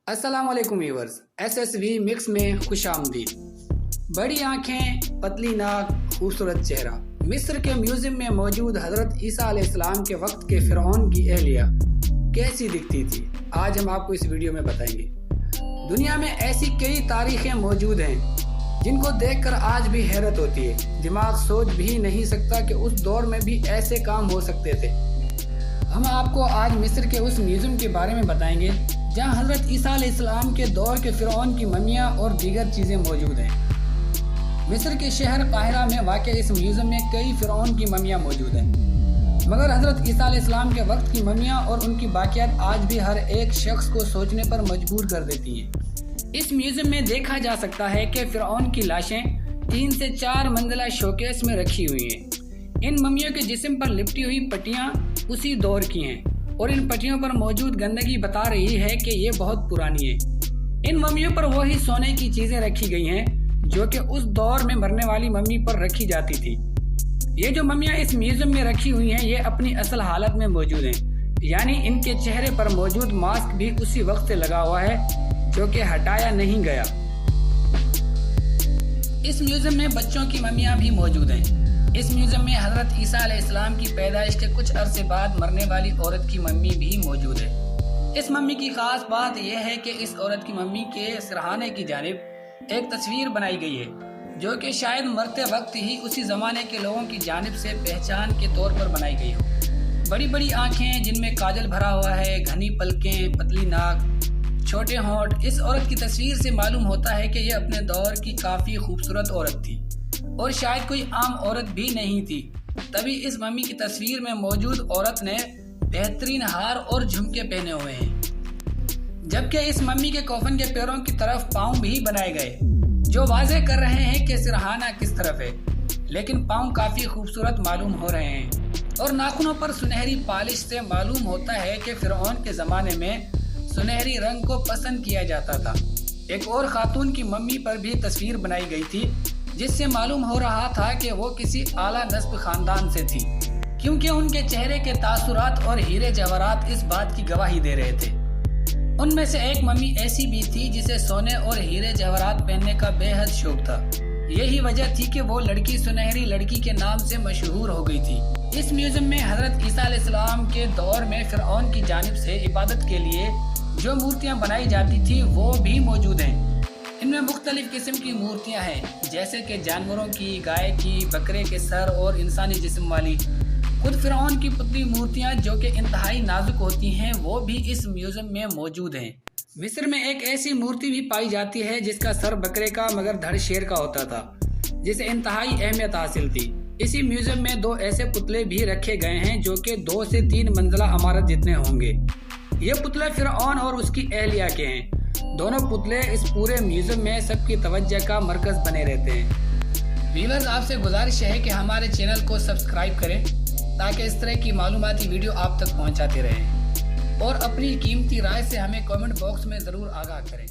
अस्सलाम वालेकुम viewers, SSV mix में खुश आमदीद। बड़ी आंखें, पतली नाक, खूबसूरत चेहरा। मिस्र के म्यूजियम में मौजूद हजरत ईसा अलैहिस्सलाम के वक्त के फिरौन की अहलिया कैसी दिखती थी, आज हम आपको इस वीडियो में बताएंगे। दुनिया में ऐसी कई तारीखें मौजूद हैं जिनको देखकर आज भी हैरत होती है। दिमाग सोच भी नहीं सकता कि उस दौर में भी ऐसे काम हो सकते थे। हम आपको आज मिस्र के उस म्यूजियम के बारे में बताएंगे जहां हजरत ईसा अलैहिस्सलाम के दौर के फिरौन की ममियाँ और दीगर चीज़ें मौजूद हैं। मिस्र के शहर काहिरा में वाक़ इस म्यूजियम में कई फिरौन की ममियाँ मौजूद हैं, मगर हजरत ईसा अलैहिस्सलाम के वक्त की ममियाँ और उनकी बाक़ियात आज भी हर एक शख्स को सोचने पर मजबूर कर देती हैं। इस म्यूजियम में देखा जा सकता है कि फिरौन की लाशें 3 से 4 मंजिला शोकेस में रखी हुई हैं। इन ममियों के जिस्म पर लिपटी हुई पट्टियाँ उसी दौर की हैं और इन पट्टियों पर मौजूद गंदगी बता रही है कि ये बहुत पुरानी है। इन ममियों पर वही सोने की चीज़ें रखी गई हैं जो कि उस दौर में मरने वाली मम्मी पर रखी जाती थी। ये जो ममियाँ इस म्यूजियम में रखी हुई हैं ये अपनी असल हालत में मौजूद हैं, यानी इनके चेहरे पर मौजूद मास्क भी उसी वक्त से लगा हुआ है जो कि हटाया नहीं गया। इस म्यूजियम में बच्चों की ममियाँ भी मौजूद हैं। इस म्यूजियम में हजरत ईसा अलैहिस्सलाम की पैदाइश के कुछ अरसे बाद मरने वाली औरत की मम्मी भी मौजूद है। इस मम्मी की खास बात यह है कि इस औरत की मम्मी के सिरहाने की जानिब एक तस्वीर बनाई गई है जो कि शायद मरते वक्त ही उसी जमाने के लोगों की जानिब से पहचान के तौर पर बनाई गई हो। बड़ी बड़ी आंखें जिनमें काजल भरा हुआ है, घनी पलकें, पतली नाक, छोटे होंठ। इस औरत की तस्वीर से मालूम होता है कि यह अपने दौर की काफी खूबसूरत औरत थी और शायद कोई आम औरत भी नहीं थी। तभी इस मम्मी की तस्वीर में मौजूद औरत ने बेहतरीन हार और झुमके पहने हुए हैं, जबकि इस मम्मी के कफन के पैरों की तरफ पाँव भी बनाए गए जो वाज़ेह कर रहे हैं कि सिरहाना किस तरफ है, लेकिन पाँव काफी खूबसूरत मालूम हो रहे हैं। और नाखूनों पर सुनहरी पालिश से मालूम होता है कि फिरौन के जमाने में सुनहरी रंग को पसंद किया जाता था। एक और खातून की मम्मी पर भी तस्वीर बनाई गई थी जिससे मालूम हो रहा था कि वो किसी आला नस्ब खानदान से थी, क्योंकि उनके चेहरे के तासुरात और हीरे जवाहरात इस बात की गवाही दे रहे थे। उनमें से एक मम्मी ऐसी भी थी जिसे सोने और हीरे जवाहरात पहनने का बेहद शौक था। यही वजह थी कि वो लड़की सुनहरी लड़की के नाम से मशहूर हो गई थी। इस म्यूजियम में हजरत ईसा अलैहिस्सलाम के दौर में फिरौन की जानिब से इबादत के लिए जो मूर्तियाँ बनाई जाती थी वो भी मौजूद हैं। इनमें मुख्तलिफ किस्म की मूर्तियाँ हैं, जैसे कि जानवरों की, गाय की, बकरे के सर और इंसानी जिस्म वाली। खुद फिरौन की पुतली मूर्तियाँ जो कि इंतहाई नाजुक होती हैं वो भी इस म्यूजियम में मौजूद हैं। मिस्र में एक ऐसी मूर्ति भी पाई जाती है जिसका सर बकरे का मगर धड़ शेर का होता था, जिसे इंतहाई अहमियत हासिल थी। इसी म्यूजियम में 2 ऐसे पुतले भी रखे गए हैं जो कि 2 से 3 मंजिला इमारत जितने होंगे। ये पुतले फिरौन और उसकी अहलिया के हैं। दोनों पुतले इस पूरे म्यूजियम में सबकी तवज्जो का मरकज बने रहते हैं। व्यूअर्स, आपसे गुजारिश है कि हमारे चैनल को सब्सक्राइब करें ताकि इस तरह की मालूमाती वीडियो आप तक पहुंचाते रहें और अपनी कीमती राय से हमें कमेंट बॉक्स में ज़रूर आगाह करें।